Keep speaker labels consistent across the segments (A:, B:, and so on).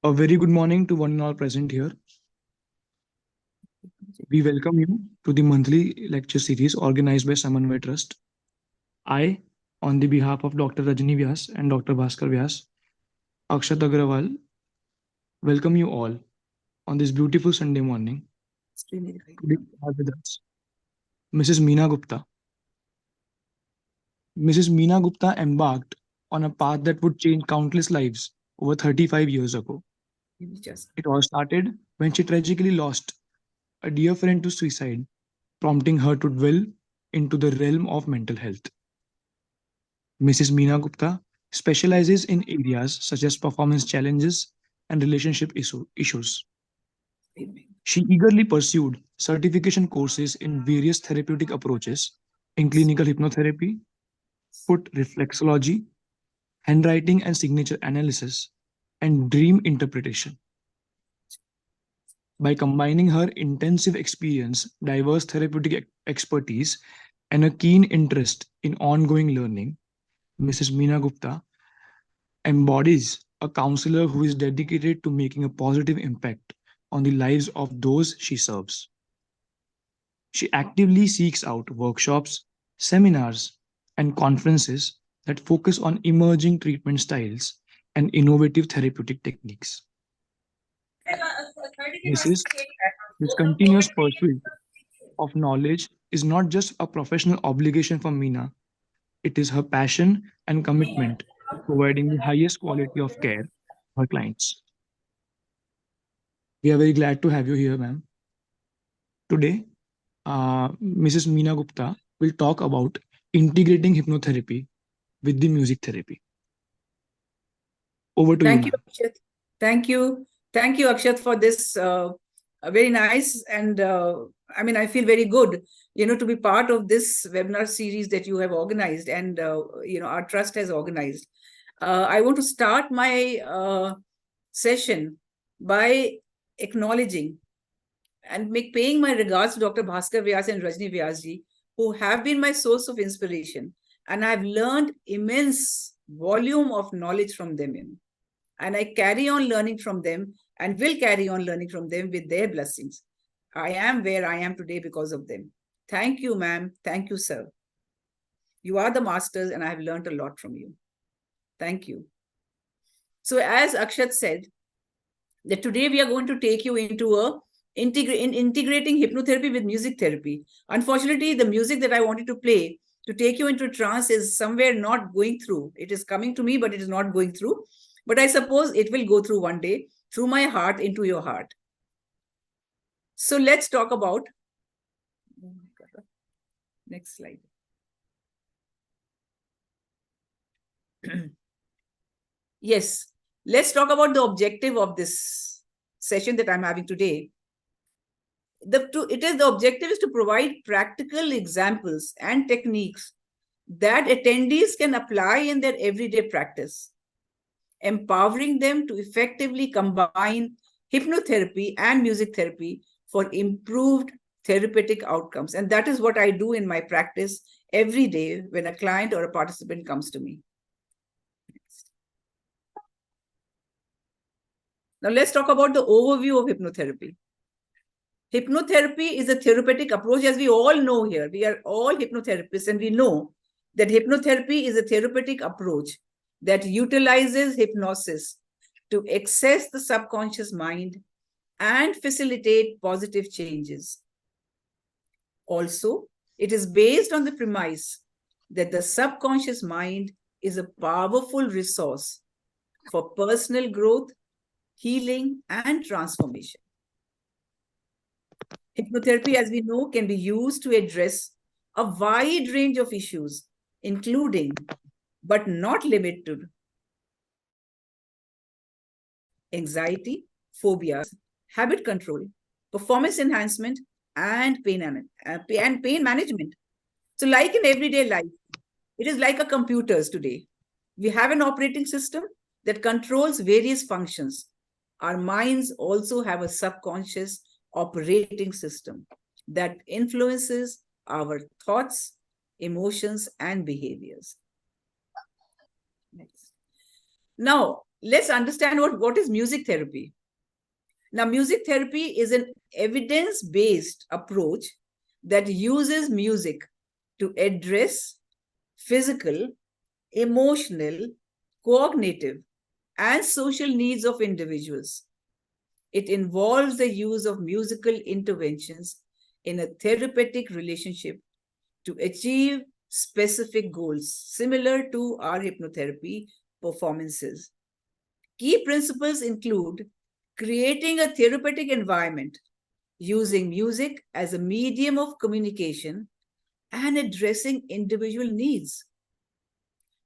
A: A very good morning to one and all present here. We welcome you to the monthly lecture series organized by Samanvay Trust. I, on the behalf of Dr. Rajni Vyas and Dr. Bhaskar Vyas, Akshat Agrawal, welcome you all on this beautiful Sunday morning. Today we have with us Mrs. Meena Gupta. Mrs. Meena Gupta embarked on a path that would change countless lives over 35 years ago. It all started when she tragically lost a dear friend to suicide, prompting her to dwell into the realm of mental health. Mrs. Meena Gupta specializes in areas such as performance challenges and relationship issues. She eagerly pursued certification courses in various therapeutic approaches, in clinical hypnotherapy, foot reflexology, handwriting and signature analysis, and dream interpretation. By combining her intensive experience, diverse therapeutic expertise, and a keen interest in ongoing learning, Mrs. Meena Gupta embodies a counselor who is dedicated to making a positive impact on the lives of those she serves. She actively seeks out workshops, seminars, and conferences that focus on emerging treatment styles and innovative therapeutic techniques. This is this continuous pursuit of knowledge is not just a professional obligation for Meena, it is her passion and commitment to providing the highest quality of care to her clients. We are very glad to have you here, ma'am. Today, Mrs. Meena Gupta will talk about integrating hypnotherapy with the music therapy. Over to you,
B: Thank you,
A: ma'am.
B: Akshat. Thank you. Thank you, Akshat, for this very nice. And I feel very good, to be part of this webinar series that you have organized and, our trust has organized. I want to start my session by acknowledging and paying my regards to Dr. Bhaskar Vyas and Rajni Vyasji, who have been my source of inspiration. And I've learned immense volume of knowledge from them. And I carry on learning from them and will carry on learning from them with their blessings. I am where I am today because of them. Thank you, ma'am. Thank you, sir. You are the masters and I have learned a lot from you. Thank you. So as Akshat said, that today we are going to take you into integrating hypnotherapy with music therapy. Unfortunately, the music that I wanted to play to take you into trance is somewhere not going through. It is coming to me, but it is not going through. But I suppose it will go through one day through my heart into your heart. So let's talk about, next slide. Yes, let's talk about the objective of this session that I'm having today. The objective is to provide practical examples and techniques that attendees can apply in their everyday practice, empowering them to effectively combine hypnotherapy and music therapy for improved therapeutic outcomes. And that is what I do in my practice every day when a client or a participant comes to me. Now let's talk about the overview of hypnotherapy. Hypnotherapy is a therapeutic approach, as we all know here. We are all hypnotherapists, and we know that hypnotherapy is a therapeutic approach that utilizes hypnosis to access the subconscious mind and facilitate positive changes. Also, it is based on the premise that the subconscious mind is a powerful resource for personal growth, healing, and transformation. Hypnotherapy, as we know, can be used to address a wide range of issues, including, but not limited to, anxiety, phobias, habit control, performance enhancement, and pain management. So like in everyday life, it is like a computers today. We have an operating system that controls various functions. Our minds also have a subconscious operating system that influences our thoughts, emotions, and behaviors. Next. Now, let's understand what is music therapy. Now, music therapy is an evidence-based approach that uses music to address physical, emotional, cognitive, and social needs of individuals. It involves the use of musical interventions in a therapeutic relationship to achieve specific goals, similar to our hypnotherapy performances. Key principles include creating a therapeutic environment, using music as a medium of communication, and addressing individual needs.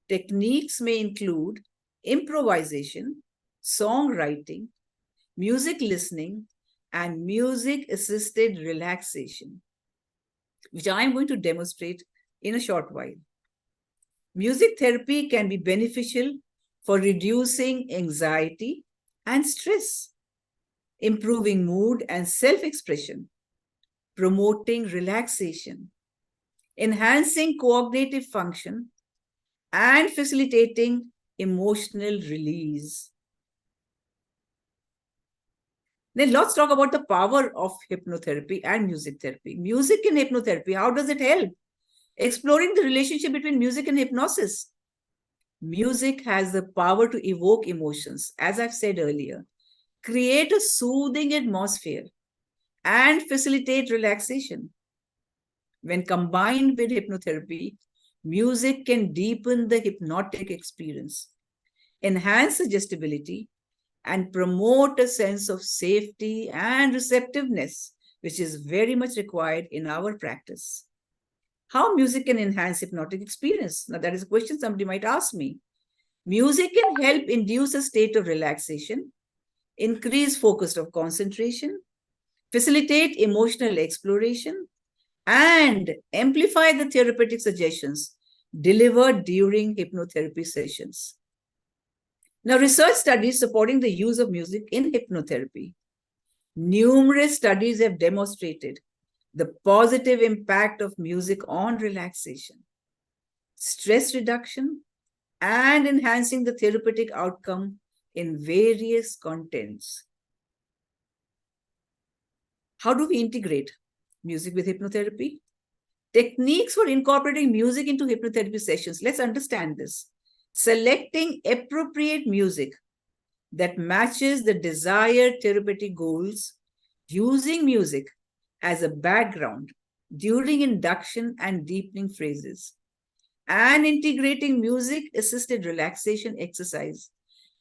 B: Techniques may include improvisation, songwriting, music listening, and music assisted relaxation, which I am going to demonstrate in a short while. Music therapy can be beneficial for reducing anxiety and stress, improving mood and self expression, promoting relaxation, enhancing cognitive function, and facilitating emotional release. Then let's talk about the power of hypnotherapy and music therapy. Music in hypnotherapy, how does it help? Exploring the relationship between music and hypnosis. Music has the power to evoke emotions, as I've said earlier, create a soothing atmosphere, and facilitate relaxation. When combined with hypnotherapy, music can deepen the hypnotic experience, enhance suggestibility, and promote a sense of safety and receptiveness, which is very much required in our practice. How music can enhance hypnotic experience? Now, that is a question somebody might ask me. Music can help induce a state of relaxation, increase focus of concentration, facilitate emotional exploration, and amplify the therapeutic suggestions delivered during hypnotherapy sessions. Now, research studies supporting the use of music in hypnotherapy. Numerous studies have demonstrated the positive impact of music on relaxation, stress reduction, and enhancing the therapeutic outcome in various contents. How do we integrate music with hypnotherapy? Techniques for incorporating music into hypnotherapy sessions. Let's understand this. Selecting appropriate music that matches the desired therapeutic goals, using music as a background during induction and deepening phases, and integrating music-assisted relaxation exercise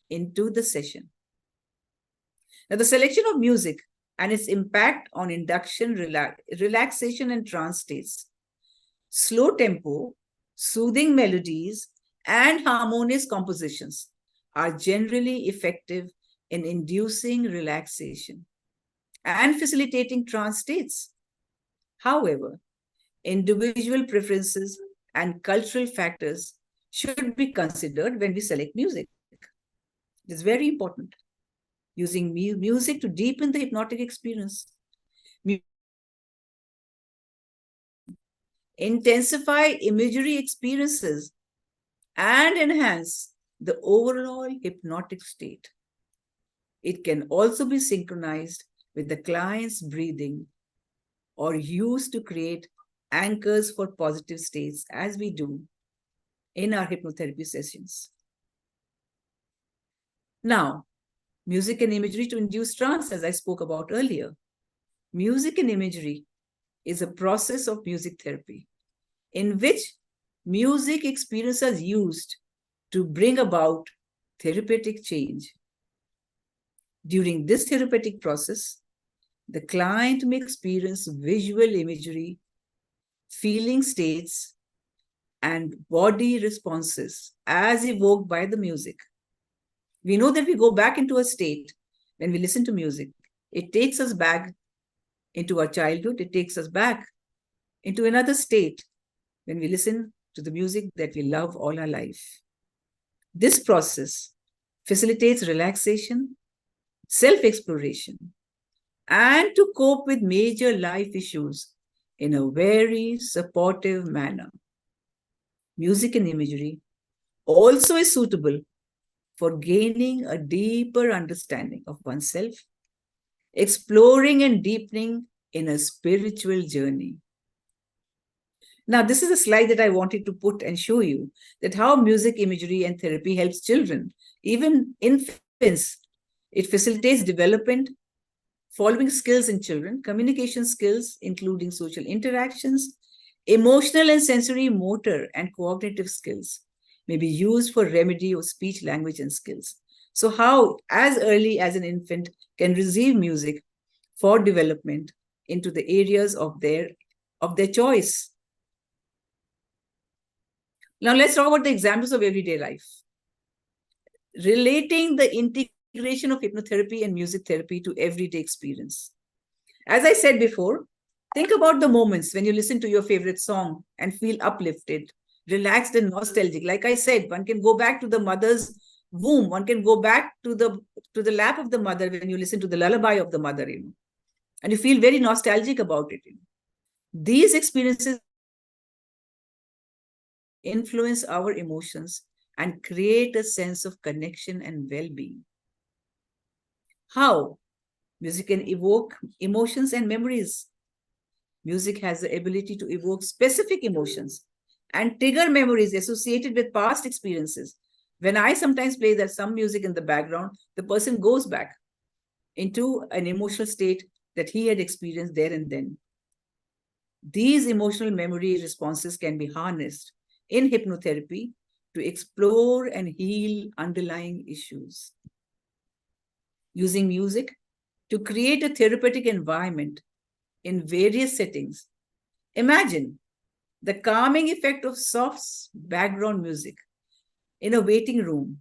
B: into the session. Now, the selection of music and its impact on induction, relaxation, and trance states. Slow tempo, soothing melodies, and harmonious compositions are generally effective in inducing relaxation and facilitating trance states. However, individual preferences and cultural factors should be considered when we select music. It is very important. Using music to deepen the hypnotic experience, intensify imagery experiences, and enhance the overall hypnotic state. It can also be synchronized with the client's breathing or used to create anchors for positive states, as we do in our hypnotherapy sessions. Now, music and imagery to induce trance, as I spoke about earlier. Music and imagery is a process of music therapy in which music experience is used to bring about therapeutic change. During this therapeutic process, the client may experience visual imagery, feeling states, and body responses as evoked by the music. We know that we go back into a state when we listen to music. It takes us back into our childhood. It takes us back into another state when we listen to the music that we love all our life. This process facilitates relaxation, self-exploration, and to cope with major life issues in a very supportive manner. Music and imagery also is suitable for gaining a deeper understanding of oneself, exploring and deepening in a spiritual journey. Now, this is a slide that I wanted to put and show you that how music imagery and therapy helps children, even infants. It facilitates development, following skills in children, communication skills, including social interactions, emotional and sensory motor and cognitive skills may be used for remedy of speech, language, and skills. So, how, as early as an infant, can receive music for development into the areas of their choice. Now, let's talk about the examples of everyday life. Relating the integration of hypnotherapy and music therapy to everyday experience. As I said before, think about the moments when you listen to your favorite song and feel uplifted, relaxed, and nostalgic. Like I said, one can go back to the mother's womb. One can go back to the lap of the mother when you listen to the lullaby of the mother, and you feel very nostalgic about it. These experiences influence our emotions and create a sense of connection and well-being. How? Music can evoke emotions and memories. Music has the ability to evoke specific emotions and trigger memories associated with past experiences. When I sometimes play that some music in the background, the person goes back into an emotional state that he had experienced there and then. These emotional memory responses can be harnessed in hypnotherapy to explore and heal underlying issues. Using music to create a therapeutic environment in various settings. Imagine the calming effect of soft background music in a waiting room,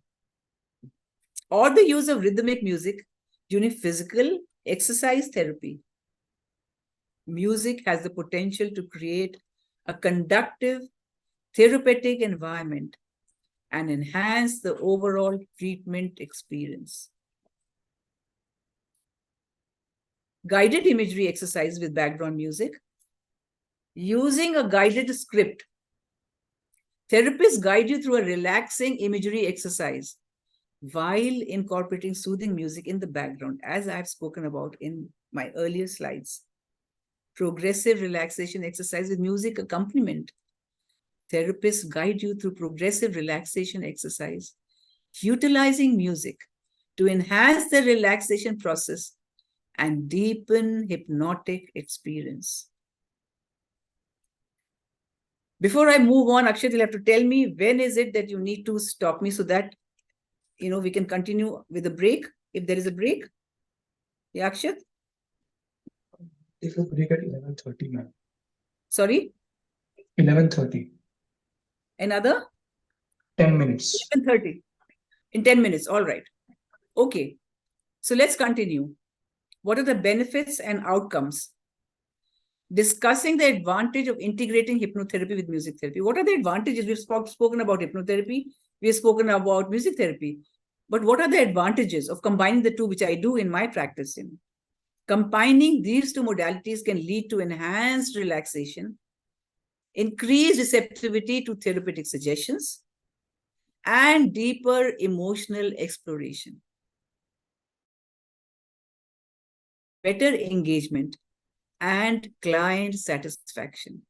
B: or the use of rhythmic music during physical exercise therapy. Music has the potential to create a conductive, therapeutic environment and enhance the overall treatment experience. Guided imagery exercise with background music. Using a guided script, therapists guide you through a relaxing imagery exercise while incorporating soothing music in the background, as I've spoken about in my earlier slides. Progressive relaxation exercise with music accompaniment. Therapists guide you through progressive relaxation exercise, utilizing music to enhance the relaxation process and deepen hypnotic experience. Before I move on, Akshat, you'll have to tell me when is it that you need to stop me so that we can continue with a break, if there is a break. Yeah, Akshat?
A: If you break at 11:30, ma'am.
B: Sorry?
A: 11:30.
B: Another?
A: 10 minutes.
B: 11:30. In 10 minutes, all right. Okay. So let's continue. What are the benefits and outcomes? Discussing the advantage of integrating hypnotherapy with music therapy. What are the advantages? We've spoken about hypnotherapy. We have spoken about music therapy. But what are the advantages of combining the two, which I do in my practice? Combining these two modalities can lead to enhanced relaxation, increased receptivity to therapeutic suggestions, and deeper emotional exploration. Better engagement and client satisfaction.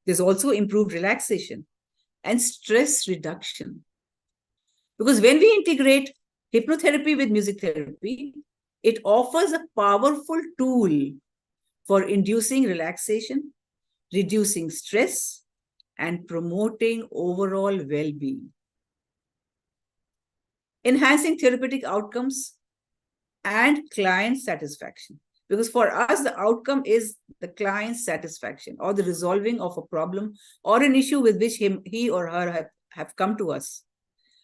B: There's also improved relaxation and stress reduction. Because when we integrate hypnotherapy with music therapy, it offers a powerful tool for inducing relaxation, reducing stress, and promoting overall well-being. Enhancing therapeutic outcomes and client satisfaction. Because for us, the outcome is the client's satisfaction or the resolving of a problem or an issue with which he or her have come to us.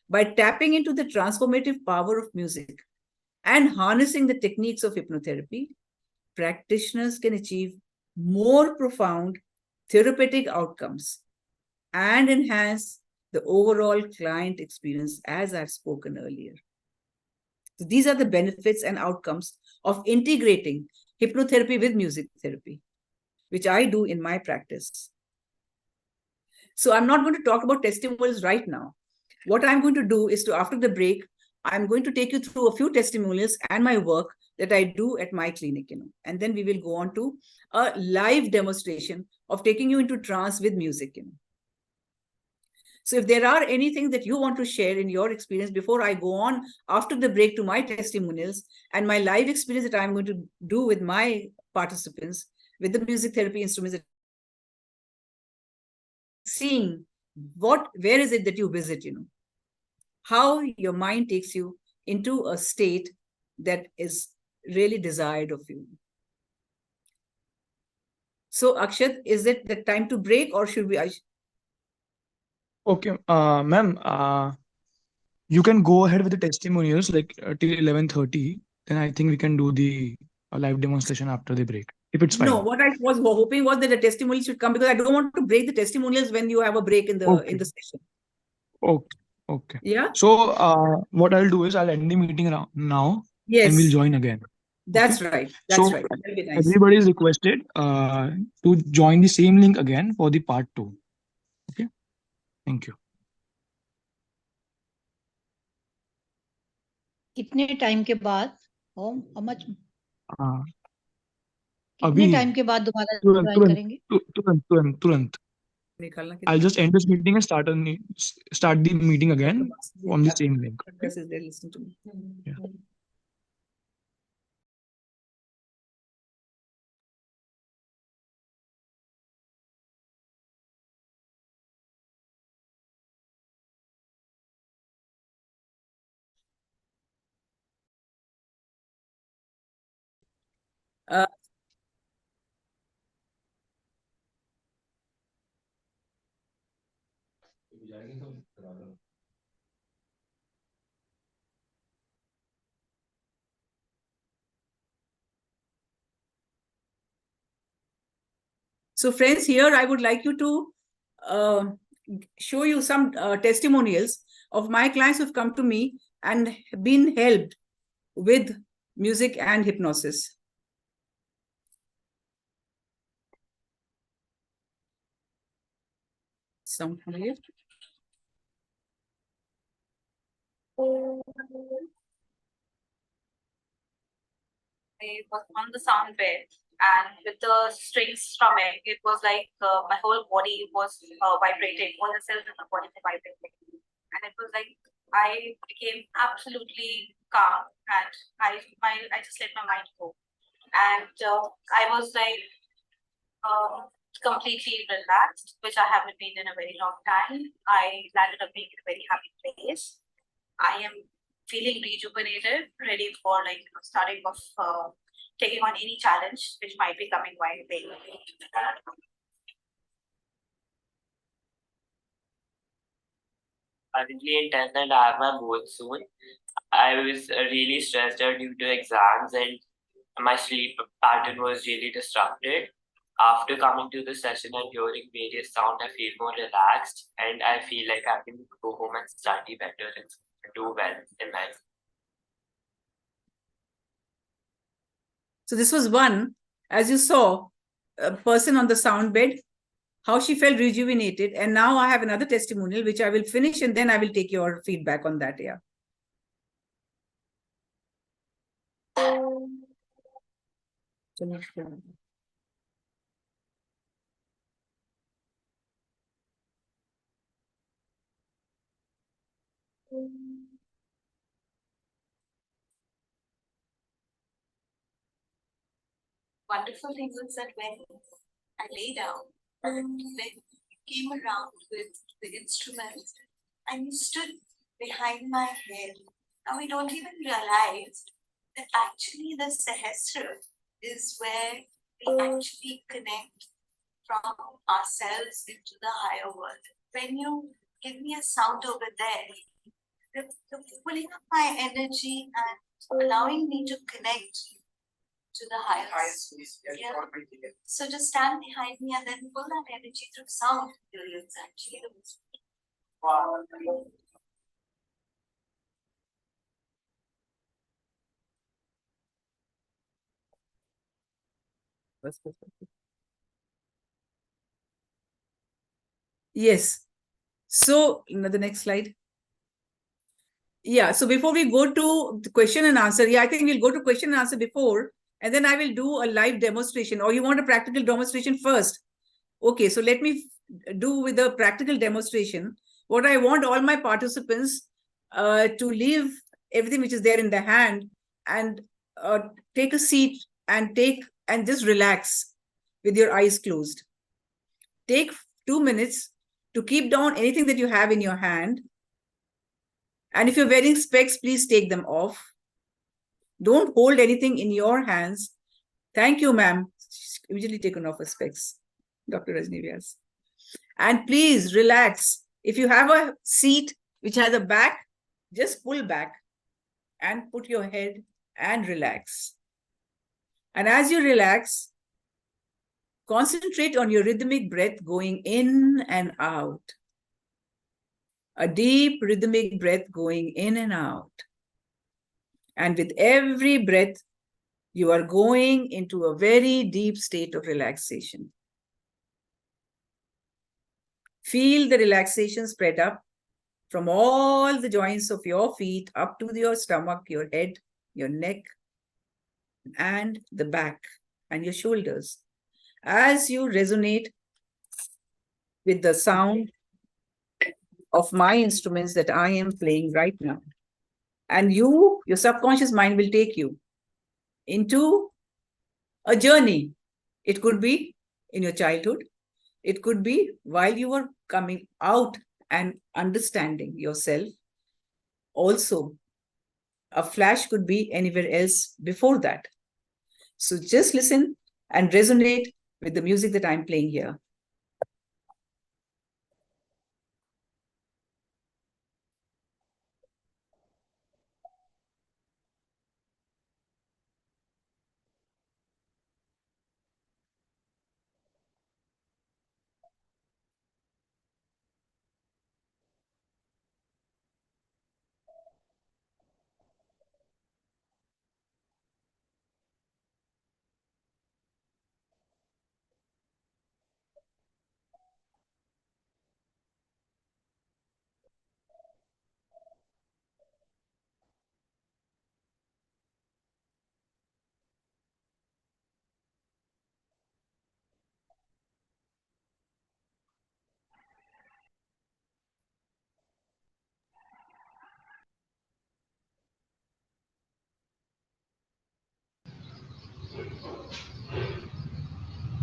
B: By tapping into the transformative power of music and harnessing the techniques of hypnotherapy, practitioners can achieve more profound therapeutic outcomes and enhance the overall client experience, as I've spoken earlier. So these are the benefits and outcomes of integrating hypnotherapy with music therapy, which I do in my practice. So I'm not going to talk about testimonials right now, What I'm going to do is to, after the break, I'm going to take you through a few testimonials and my work that I do at my clinic, and then we will go on to a live demonstration of taking you into trance with music. So if there are anything that you want to share in your experience before I go on after the break to my testimonials and my live experience that I'm going to do with my participants with the music therapy instruments, seeing where is it that you visit, how your mind takes you into a state that is really desired of you. So Akshat, is it the time to break or should we?
A: Okay, ma'am, you can go ahead with the testimonials like till 11:30. Then I think we can do the live demonstration after the break, if it's
B: No,
A: fine.
B: what I was hoping was that the testimonials should come because I don't want to break the testimonials when you have a break in
A: Okay,
B: the session.
A: okay, okay.
B: Yeah.
A: So, what I'll do is I'll end the meeting now, and we'll
B: Yes,
A: join again. Okay.
B: that's right. That's
A: So
B: right. That'll be nice.
A: everybody is requested to join the same link again for the part two. Okay. Thank you.
C: कितने time के बाद how much
A: Uh,
C: कितने
A: अभी
C: time के बाद दोबारा
A: तुरंत
C: join
A: तुरंत
C: करेंगे
A: तुरंत तुरंत तुरंत
B: निकालना
A: I'll
B: कितना?
A: just end this meeting and start the meeting again on the same link. Okay?
B: This is there, listen to me.
A: Yeah.
B: Uh, so friends, here I would like you to uh, show you some testimonials of my clients who've come to me and been helped with music and hypnosis. Sound familiar?
D: I was on the sound bed, and with the strings strumming, it was like my whole body was vibrating. All the cells in the body were vibrating, and it was like I became absolutely calm, and I just let my mind go, and I was like completely relaxed, which I haven't been in a very long time. I landed up being in a very happy place. I am feeling rejuvenated, ready for starting off taking on any challenge which might be coming my way.
E: Currently in 10th and I have my board soon. I was really stressed out due to exams and my sleep pattern was really disrupted. After coming to the session and hearing various sound, I feel more relaxed and I feel like I can go home and study better and do well in life.
B: So this was one, as you saw, a person on the sound bed, how she felt rejuvenated. And now I have another testimonial, which I will finish and then I will take your feedback on that. Yeah.
D: Wonderful thing was that when I lay down, and then came around with the instruments and you stood behind my head. Now we don't even realize that actually the Sahasra is where we actually connect from ourselves into the higher world. When you give me a sound over there, you're pulling up my energy and allowing me to connect to the higher. Yeah. So just stand behind me and then pull that energy through sound. It's actually the most.
B: Yes. So the next slide. Yeah, so before we go to the question and answer, I think we'll go to question and answer before, and then I will do a live demonstration. Or you want a practical demonstration first? Okay, so let me do with the practical demonstration. What I want all my participants to leave everything which is there in the hand and take a seat and just relax with your eyes closed. Take 2 minutes to keep down anything that you have in your hand. And if you're wearing specs, please take them off. Don't hold anything in your hands. Thank you, ma'am. Usually taken off her specs, Dr. Rajni Vyas. And please relax. If you have a seat which has a back, just pull back and put your head and relax. And as you relax, concentrate on your rhythmic breath going in and out. A deep rhythmic breath going in and out. And with every breath, you are going into a very deep state of relaxation. Feel the relaxation spread up from all the joints of your feet up to your stomach, your head, your neck, and the back and your shoulders. As you resonate with the sound of my instruments that I am playing right now. And your subconscious mind will take you into a journey. It could be in your childhood. It could be while you were coming out and understanding yourself. Also, a flash could be anywhere else before that. So just listen and resonate with the music that I'm playing here.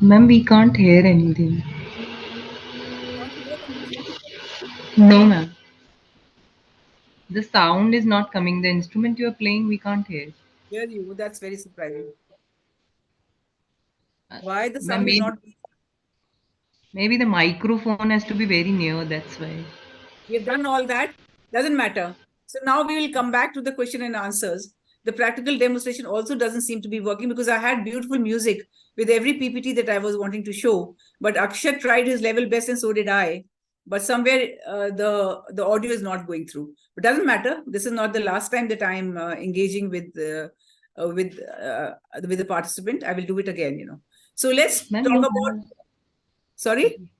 F: Ma'am, we can't hear anything.
B: Can't you hear the music?
F: No, ma'am. The sound is not coming. The instrument you are playing, we can't hear.
B: Hear you. That's very surprising.
F: Uh,
B: Why the
F: Ma'am,
B: sound is not?
F: maybe the microphone has to be very near. That's why.
B: We have done all that. Doesn't matter. So now we will come back to the question and answers. The practical demonstration also doesn't seem to be working because I had beautiful music with every PPT that I was wanting to show. But Akshat tried his level best and so did I. But somewhere the audio is not going through. But doesn't matter. This is not the last time that I'm engaging with the participant. I will do it again. So let's
F: Ma'am,
B: talk about. Sorry.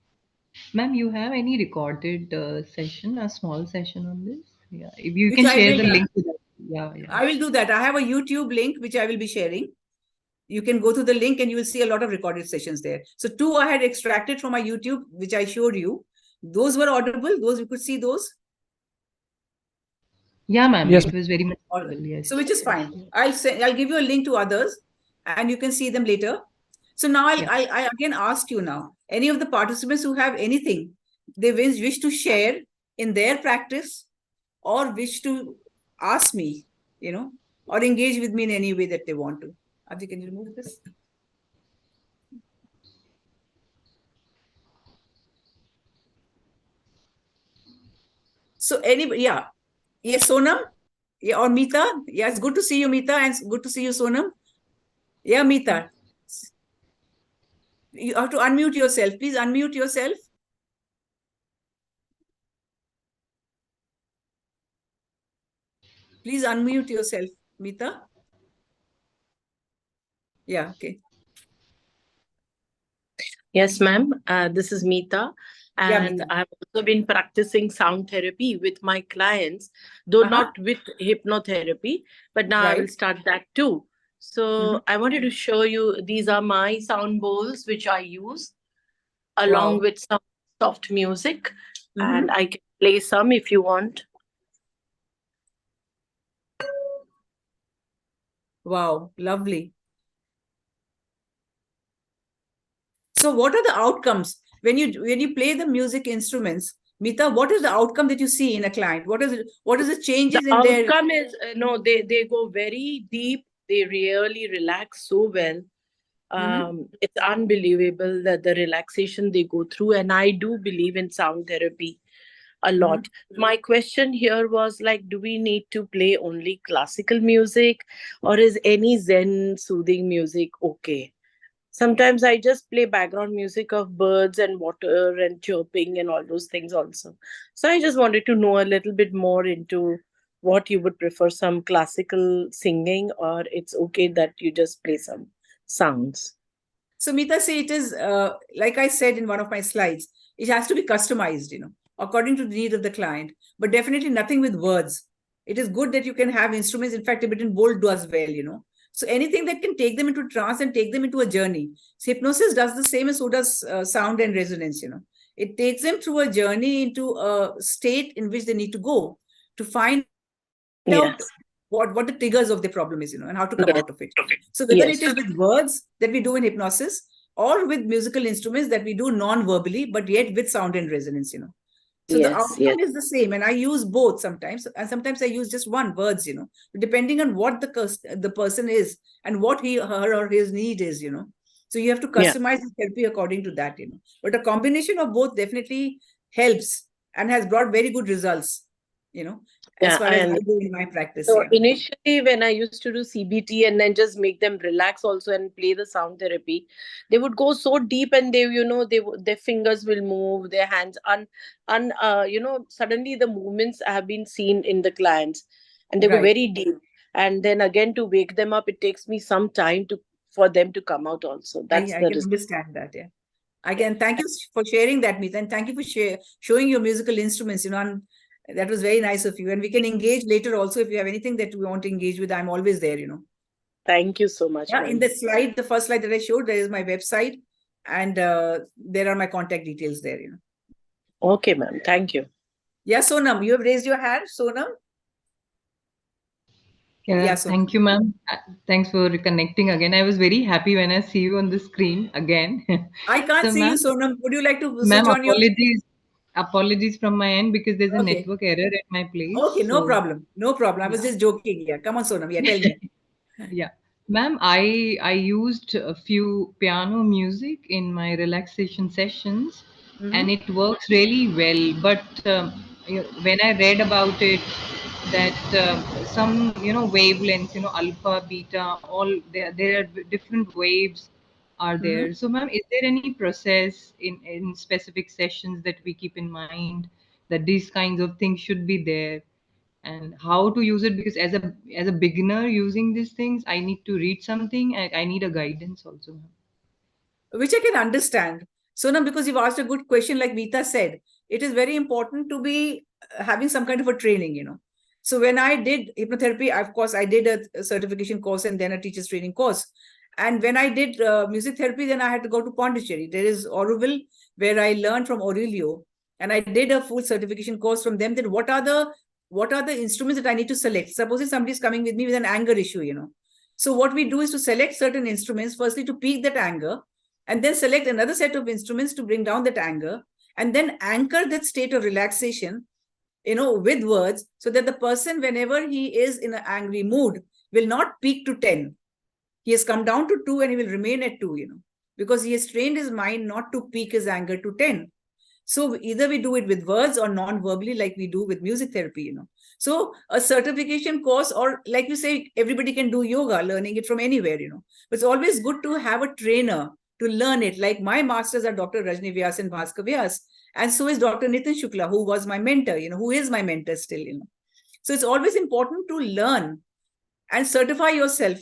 F: Ma'am, you have any recorded session, a small session on this? Yeah, if you
B: Which
F: can
B: I
F: share
B: will.
F: the link to that. Yeah, yeah.
B: I will do that. I have a YouTube link which I will be sharing. You can go to the link and you will see a lot of recorded sessions there. So 2 I had extracted from my YouTube, which I showed you. Those were audible. Those you could see those.
F: Yeah, ma'am.
A: Yes.
F: It was very much
B: All right.
F: audible. Yes.
B: So which is
F: Yes.
B: fine. I'll give you a link to others and you can see them later. So now
F: Yeah.
B: I again ask you now, any of the participants who have anything they wish to share in their practice or wish to ask me, or engage with me in any way that they want to. Abhi, can you remove this? So anybody, yeah. Yes, Sonam? Yeah, or Meeta? Yeah, it's good to see you, Meeta, and good to see you, Sonam. Yeah, Meeta. You have to unmute yourself. Please unmute yourself. Please unmute yourself, Meeta. Yeah, okay.
G: Yes, ma'am. This is Meeta.
B: Yeah,
G: And
B: Meeta.
G: I've also been practicing sound therapy with my clients, though
B: Uh-huh.
G: not with hypnotherapy, but now I will
B: Right.
G: start that too.
B: Mhm.
G: So I wanted to show you, these are my sound bowls which I use along
B: Wow.
G: with some soft music, and
B: Mhm.
G: I can play some if you want.
B: Wow. Lovely. So what are the outcomes when you play the music instruments, Meeta? What is the outcome that you see in a client? What is the
G: The
B: changes in their?
G: outcome is, no, they go very deep. They really relax so well.
B: Mhm.
G: It's unbelievable that the relaxation they go through, and I do believe in sound therapy a
B: Mhm.
G: lot. My question here was like, do we need to play only classical music, or is any Zen soothing music okay? Sometimes I just play background music of birds and water and chirping and all those things also. So I just wanted to know a little bit more into what you would prefer, some classical singing, or it's okay that you just play some sounds.
B: So Meeta, say it is like I said in one of my slides, it has to be customized, according to the need of the client, but definitely nothing with words. It is good that you can have instruments. In fact, a bit in bold does well. So anything that can take them into trance and take them into a journey. So hypnosis does the same, and so does sound and resonance. It takes them through a journey into a state in which they need to go to find out
G: Yes.
B: what the triggers of the problem is, and how to come
G: Yes.
B: out of it. So whether
G: Yes.
B: it is with words that we do in hypnosis or with musical instruments that we do non-verbally, but yet with sound and resonance. So the
G: Yes. Yes.
B: outcome is the same, and I use both sometimes, and sometimes I use just one words, depending on what the person is and what her or his need is. So you have to
G: Yeah.
B: customize the therapy according to that. But a combination of both definitely helps and has brought very good results, as
G: Yeah.
B: far as I do in my practice.
G: So
B: Yeah.
G: initially, when I used to do CBT and then just make them relax also and play the sound therapy, they would go so deep, and their fingers will move, their hands suddenly the movements have been seen in the clients, and they go
B: Right.
G: very deep. And then again, to wake them up, it takes me some time to for them to come out also. That's
B: I
G: the
B: can
G: result.
B: understand that. Yeah. I can thank you for sharing that, Meeta, and thank you for showing your musical instruments. And that was very nice of you. And we can engage later also if you have anything that we want to engage with. I'm always there.
G: Thank you so much,
B: Yeah, in
G: ma'am.
B: the first slide that I showed, there is my website, and there are my contact details there.
G: Okay, ma'am. Thank you.
B: Yeah, Sonam, you have raised your hand, Sonam. Yeah,
F: Yeah,
B: Sonam.
F: thank you, ma'am. Thanks for reconnecting again. I was very happy when I see you on the screen again.
B: I can't
F: So,
B: see you,
F: ma'am,
B: Sonam. Would you like to switch
F: ma'am,
B: on your?
F: apologies from my end because there's a
B: Okay.
F: network error at my place.
B: Okay, no
F: So,
B: problem. No problem. I was
F: yeah.
B: just joking. Yeah, come on, Sonam. Yeah, tell me.
F: Yeah, ma'am, I used a few piano music in my relaxation sessions, and
B: Mhm.
F: it works really well. But when I read about it, that some wavelengths, alpha, beta, all there are different waves are
B: Mhm.
F: there. So, ma'am, is there any process in specific sessions that we keep in mind that these kinds of things should be there? And how to use it, because as a beginner using these things, I need to read something, I need a guidance also.
B: Which I can understand. So now, because you've asked a good question, like Meeta said, it is very important to be having some kind of a training. So when I did hypnotherapy, of course, I did a certification course and then a teacher's training course. And when I did music therapy, then I had to go to Pondicherry. There is Auroville, where I learned from Aurelio, and I did a full certification course from them. Then what are the instruments that I need to select? Supposing somebody is coming with me with an anger issue. So what we do is to select certain instruments, firstly to peak that anger, and then select another set of instruments to bring down that anger, and then anchor that state of relaxation, with words, so that the person, whenever he is in an angry mood, will not peak to 10. He has come down to 2 and he will remain at 2, because he has trained his mind not to peak his anger to 10. So either we do it with words or non-verbally, like we do with music therapy. So a certification course, or like you say, everybody can do yoga, learning it from anywhere. But it's always good to have a trainer to learn it. Like my masters are Dr. Rajni Vyas and Bhaskar Vyas. And so is Dr. Nitin Shukla, who was my mentor, who is my mentor still. So it's always important to learn and certify yourself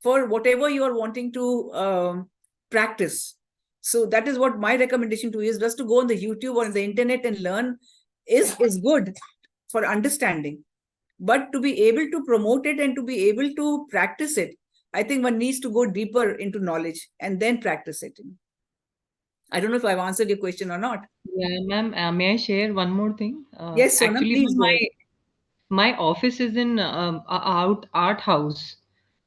B: for whatever you are wanting to practice. So that is what my recommendation to you is, just to go on the YouTube or on the internet and learn is good for understanding. But to be able to promote it and to be able to practice it, I think one needs to go deeper into knowledge and then practice it. I don't know if I've answered your question or not.
F: Yeah, ma'am. May I share one more thing?
B: Yes, Sonam,
F: Actually,
B: please
F: ma'am,
B: go ahead.
F: my office is in a art house.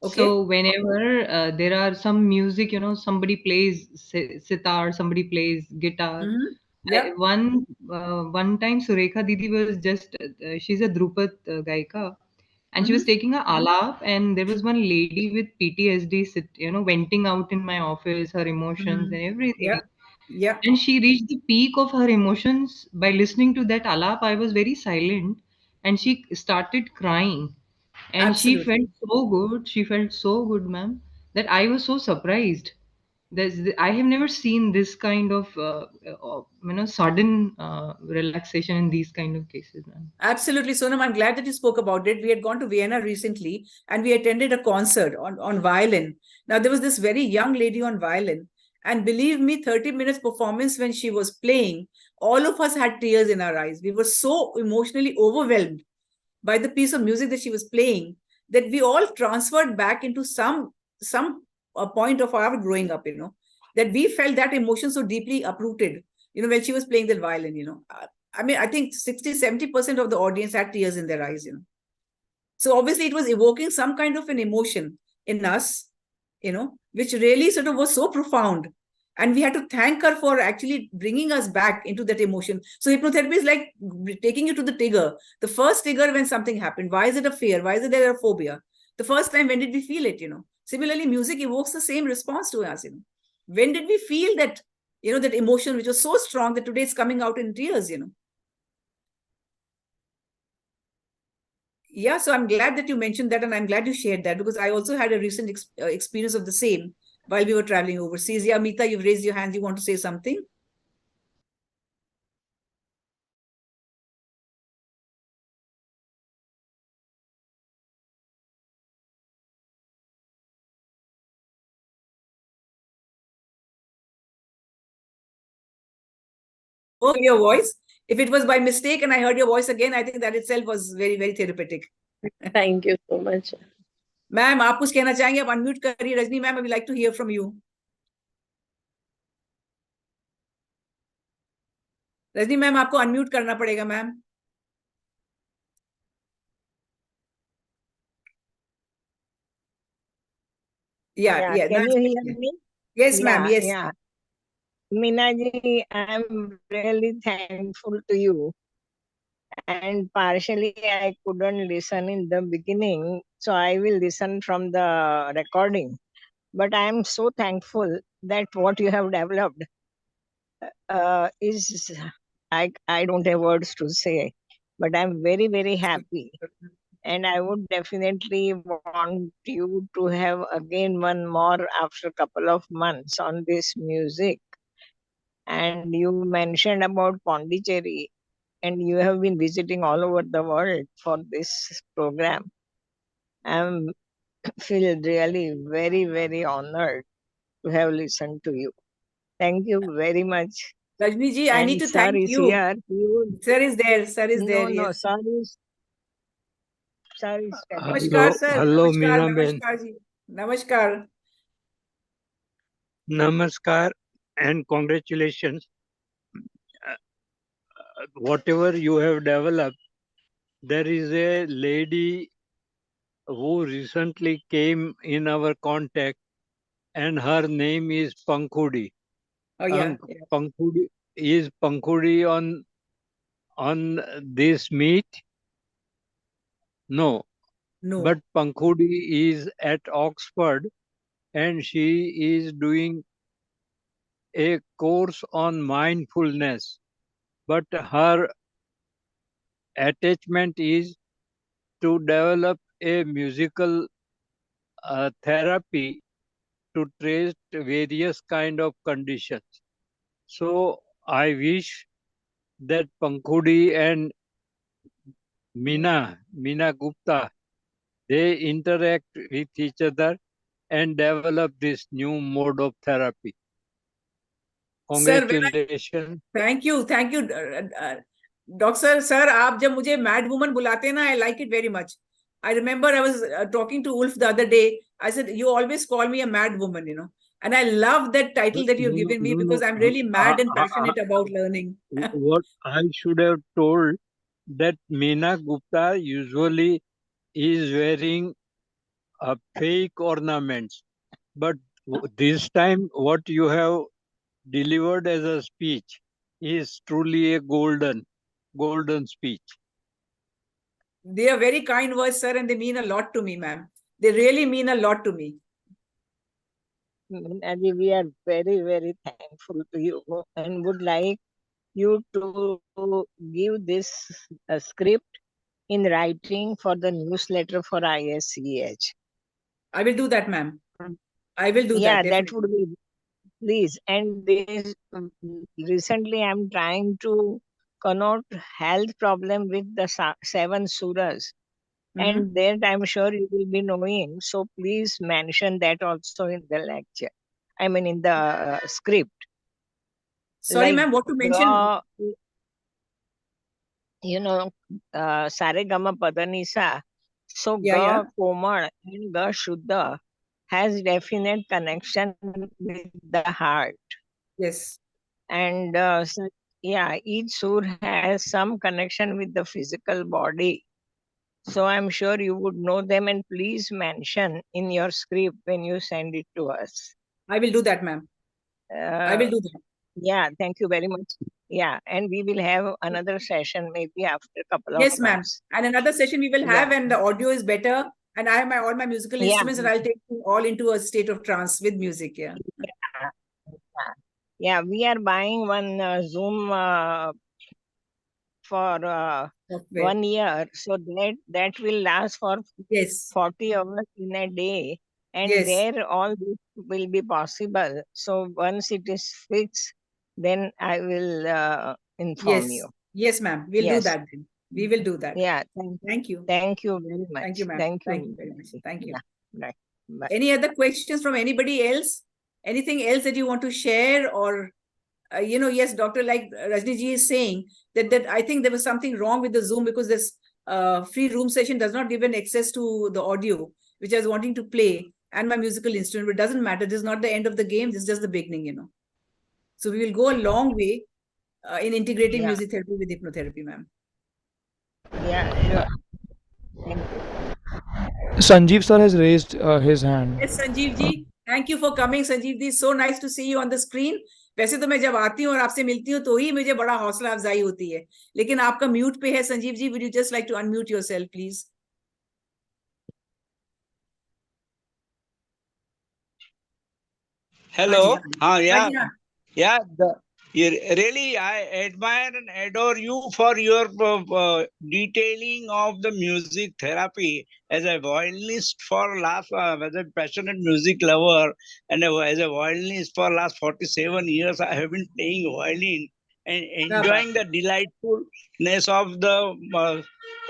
B: Okay.
F: So whenever there are some music, somebody plays sitar, somebody plays guitar.
B: Mm-hmm. Yeah.
F: One time Surekha Didi was just she's a Drupad Gaika, and she
B: Mm-hmm.
F: was taking a alap, and there was one lady with PTSD venting out in my office her emotions and
B: Yeah.
F: everything.
B: Yeah.
F: And she reached the peak of her emotions by listening to that alap. I was very silent, and she started crying. And she
B: Absolutely.
F: felt so good. She felt so good, ma'am, that I was so surprised. I have never seen this kind of sudden relaxation in these kind of cases, ma'am.
B: Absolutely, Sonam. I'm glad that you spoke about it. We had gone to Vienna recently and we attended a concert on violin. Now, there was this very young lady on violin. And believe me, 30 minutes performance when she was playing, all of us had tears in our eyes. We were so emotionally overwhelmed by the piece of music that she was playing that we all transferred back into some point of our growing up, that we felt that emotion so deeply uprooted, when she was playing the violin. I mean, I think 60-70% of the audience had tears in their eyes. So obviously it was evoking some kind of an emotion in us, which really sort of was so profound. And we had to thank her for actually bringing us back into that emotion. So hypnotherapy is like taking you to the trigger. The first trigger when something happened. Why is it a fear? Why is it there a phobia? The first time, when did we feel it? Similarly, music evokes the same response to us. When did we feel that, that emotion which was so strong that today it's coming out in tears? Yeah, so I'm glad that you mentioned that, and I'm glad you shared that, because I also had a recent experience of the same while we were traveling overseas. Yeah, Meeta, you've raised your hand. You want to say something? Oh, your voice. If it was by mistake and I heard your voice again, I think that itself was very, very therapeutic.
G: Thank you so much.
B: Ma'am आप कुछ कहना चाहेंगे? आप unmute करिए. Rajni ma'am, I would like to hear from you. Rajni ma'am, आपको unmute करना पड़ेगा ma'am. Yeah,
H: Yeah,
B: yeah.
H: can you hear me?
B: Yes, ma'am.
H: Yeah,
B: Yes.
H: yeah. Minaji, I'm really thankful to you. And partially I couldn't listen in the beginning, so I will listen from the recording. But I am so thankful that what you have developed is, I don't have words to say, but I'm very, very happy. And I would definitely want you to have again one more after a couple of months on this music. And you mentioned about Pondicherry, and you have been visiting all over the world for this program. I'm feel really very, very honored to have listened to you. Thank you very much.
B: Rajni ji, I need
H: And
B: to
H: sir
B: thank
H: is
B: you.
H: here. He would,
B: Sir is there. Sir is
H: no,
B: there.
H: no,
B: Yes.
H: sir is telling.
B: Namaskar, sir.
I: Hello,
B: Namaskar.
I: Meena Ben.
B: Namaskar ji. Namaskar.
I: Namaskar and congratulations. Whatever you have developed, there is a lady who recently came in our contact, and her name is Pankhudi.
B: Oh, yeah. Yeah.
I: Pankhudi is Pankhudi on this meet? No,
B: No.
I: but Pankhudi is at Oxford, and she is doing a course on mindfulness. But her attachment is to develop a musical therapy to treat various kind of conditions. So I wish that Pankhudi and Meena Gupta, they interact with each other and develop this new mode of therapy. Congratulations.
B: Thank you. Doctor sir, आप जब मुझे mad woman बुलाते हैं ना, I like it very much. I remember I was talking to Ulf the other day. I said, you always call me a mad woman, you know. And I love that title that you've given me because I'm really mad and passionate about learning.
I: What I should have told that Meena Gupta usually is wearing a fake ornaments, but this time what you have delivered as a speech is truly a golden speech.
B: They are very kind words, sir, and they mean a lot to me, ma'am. They really mean a lot to me.
H: Meenaji, we are very, very thankful to you and would like you to give this script in writing for the newsletter for ISCH.
B: I will do that, ma'am. I will do
H: Yeah,
B: that.
H: that would be, please. And this recently I'm trying to connote health problem with the 7 suras. And that I'm sure you will be knowing. So please mention that also in the lecture. I mean, in the script.
B: Sorry, ma'am, what to mention?
H: You know, Saregama Padanisa. So
B: Yeah.
H: Ga Komal and Ga Shuddha has definite connection with the heart.
B: Yes.
H: And each sur has some connection with the physical body. So I'm sure you would know them, and please mention in your script when you send it to us.
B: I will do that, ma'am. I will do that.
H: Yeah, thank you very much. Yeah, and we will have another session maybe after a couple of
B: Yes, ma'am.
H: months.
B: And another session we will have, and the audio is better. And I have all my musical instruments, and I'll take you all into a state of trance with music. Yeah.
H: Yeah, we are buying one Zoom for 1 year, so that will last for 40 hours in a day, and there all this will be possible. So once it is fixed, then I will inform you.
B: Yes, ma'am. We'll do that then. We will do that.
H: Yeah,
B: thank you.
H: Thank you very much.
B: Thank you, ma'am.
H: Thank you.
B: Thank you very much. Thank you.
H: Yeah. Bye.
B: Any other questions from anybody else? Anything else that you want to share? Or yes, doctor, like Rajni ji is saying that I think there was something wrong with the Zoom because this free room session does not give an access to the audio, which I was wanting to play, and my musical instrument. But it doesn't matter. This is not the end of the game. This is just the beginning, So we will go a long way in integrating music therapy with hypnotherapy, ma'am.
H: Yeah, sure. Thank you.
A: Sanjeev sir has raised his hand.
B: Yes, Sanjeev ji. Thank you for coming, Sanjeev ji. So nice to see you on the screen. वैसे तो मैं जब आती हूँ और आपसे मिलती हूँ तो ही मुझे बड़ा हौसला अफजाई होती है, लेकिन आपका म्यूट पे है Sanjeev ji. Would you just like to unmute yourself, please?
J: Hello. Really, I admire and adore you for your detailing of the music therapy. As a violinist for last, as a passionate music lover, and as a violinist for last 47 years, I have been playing violin and enjoying the delightfulness of the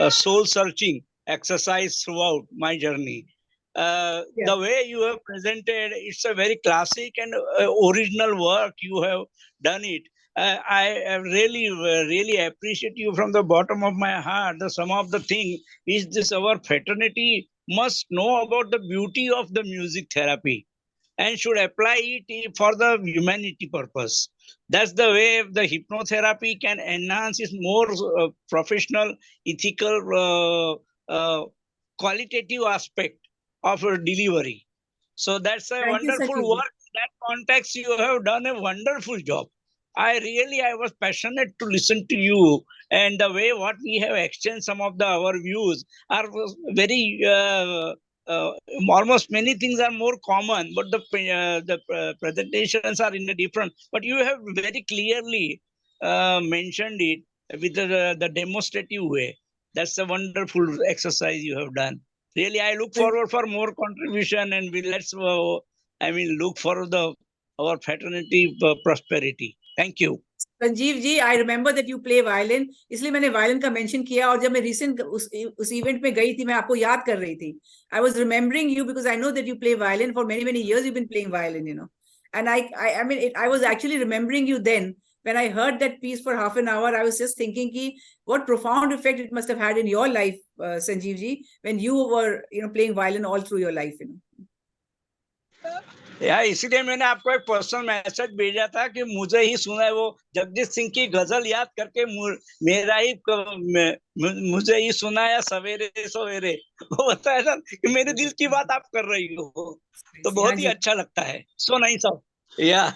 J: soul-searching exercise throughout my journey. The way you have presented, it's a very classic and original work you have done it. I really appreciate you from the bottom of my heart. Some of the thing is this: our fraternity must know about the beauty of the music therapy and should apply it for the humanity purpose. That's the way the hypnotherapy can enhance its more professional, ethical, qualitative aspect of delivery. So that's a wonderful work. In that context, you have done a wonderful job. I was passionate to listen to you, and the way what we have exchanged some of our views are very almost many things are more common, but the presentations are in a different. But you have very clearly mentioned it with the demonstrative way. That's a wonderful exercise you have done. Really, I look forward for more contribution, and let's look for our fraternity prosperity. Thank you.
B: Sanjeev ji, I remember that you play violin. इसलिए मैंने violin का mention किया, और जब मैं recent उस event में गई थी, मैं आपको याद कर रही थी. I was remembering you because I know that you play violin for many years. You've been playing violin, And I mean, I was actually remembering you then. When I heard that piece for half an hour, I was just thinking, what profound effect it must have had in your life, Sanjeev ji, when you were, playing violin all through your life.
J: या इसीलिए मैंने आपको एक personal message भेजा था कि मुझे ही सुना है, वो जगजीत सिंह की गजल याद करके मेरा ही मुझे ही सुनाया सवेरे सवेरे, वो होता है ना कि मेरे दिल की बात आप कर रही हो, तो बहुत ही अच्छा लगता है. सो नाइस ऑफ या.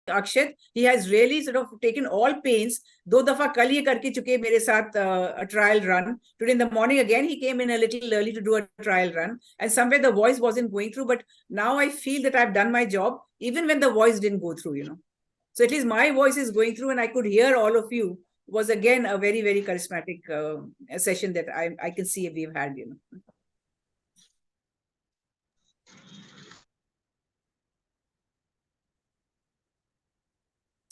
B: Akshat, he has really sort of taken all pains. 2 dafa kal ye karke chuke mere sath a trial run. Today in the morning again he came in a little early to do a trial run, and somewhere the voice wasn't going through, but now I feel that I've done my job even when the voice didn't go through. So at least my voice is going through and I could hear all of you. It was again a very, very charismatic session that I can see we've had.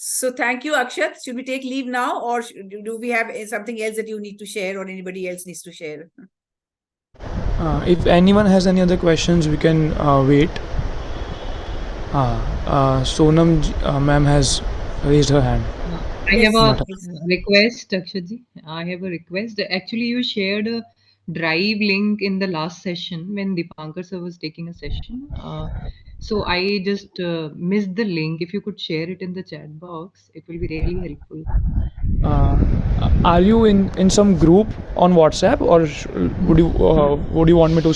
B: So thank you, Akshat. Should we take leave now, or do we have something else that you need to share, or anybody else needs to share?
A: If anyone has any other questions, we can wait. Sonam ma'am has raised her hand.
F: I
B: Yes.
F: have a request, Akshatji. I have a request. Actually, you shared a drive link in the last session when Dipankar sir was taking a session. So I just missed the link. If you could share it in the chat box, it will be really helpful.
A: Are you in some group on WhatsApp, or would you want me to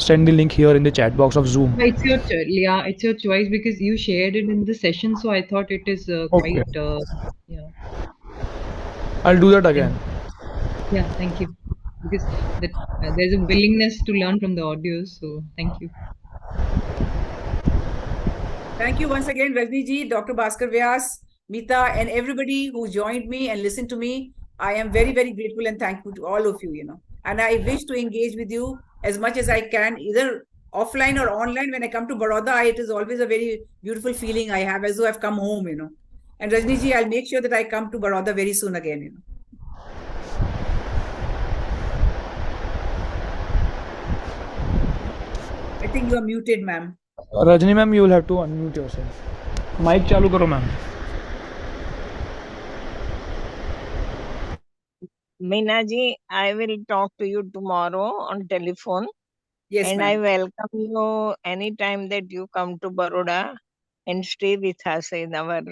A: send the link here in the chat box of Zoom?
F: It's your choice. Yeah, it's your choice because you shared it in the session. So I thought it is
A: Okay.
F: quite yeah.
A: I'll do that again.
F: Yeah, thank you. Because that there's a willingness to learn from the audios. So thank you.
B: Thank you once again, Rajni ji, Dr. Bhaskar Vyas, Meeta, and everybody who joined me and listened to me. I am very, very grateful and thankful to all of you, And I wish to engage with you as much as I can, either offline or online. When I come to Baroda, it is always a very beautiful feeling I have, as though I've come home, And Rajni ji, I'll make sure that I come to Baroda very soon again, I think you are muted, ma'am.
A: Rajni ma'am, you will have to unmute yourself. Mic चालू करो ma'am.
H: Meena ji, I will talk to you tomorrow on telephone.
B: Yes,
H: and
B: ma'am.
H: I welcome you anytime that you come to Baroda and stay with us in our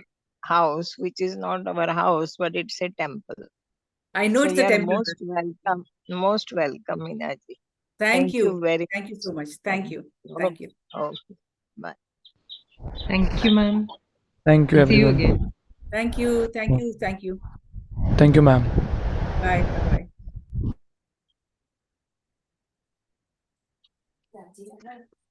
H: house, which is not our house, but it's a temple.
B: I know
H: So
B: it's
H: you
B: a
H: are
B: temple.
H: most welcome, Meena ji.
B: Thank you.
H: very
B: Thank you so much. Thank you.
H: much.
B: Thank you.
H: Okay. Bye.
F: Thank you, ma'am.
A: Thank you,
F: See you
A: everyone.
F: again.
B: Thank you. Thank you. Thank you.
A: Thank you, ma'am.
B: Bye. Bye. Bye.